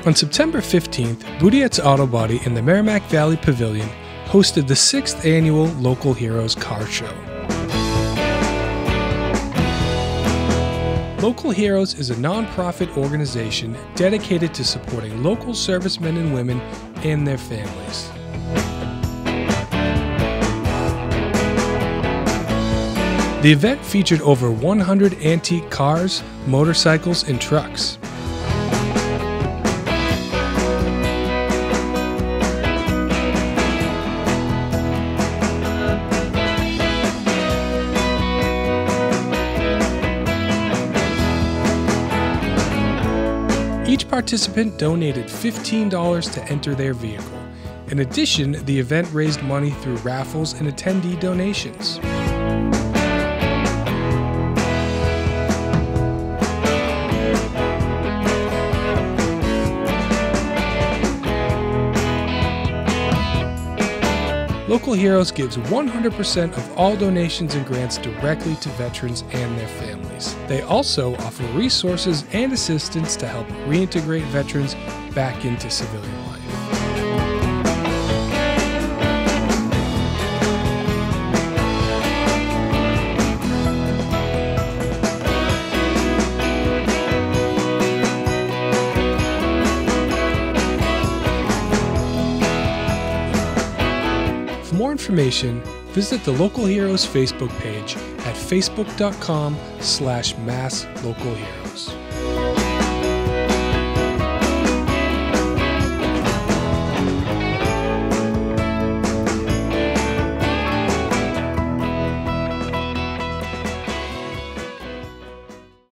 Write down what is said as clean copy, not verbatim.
On September 15th, Boudette's Auto Body in the Merrimack Valley Pavilion hosted the 6th annual Local Heroes Car Show. Local Heroes is a nonprofit organization dedicated to supporting local servicemen and women and their families. The event featured over 100 antique cars, motorcycles, and trucks. Each participant donated $15 to enter their vehicle. In addition, the event raised money through raffles and attendee donations. Local Heroes gives 100% of all donations and grants directly to veterans and their families. They also offer resources and assistance to help reintegrate veterans back into civilian life. For more information, visit the Local Heroes Facebook page at facebook.com/masslocalheroes.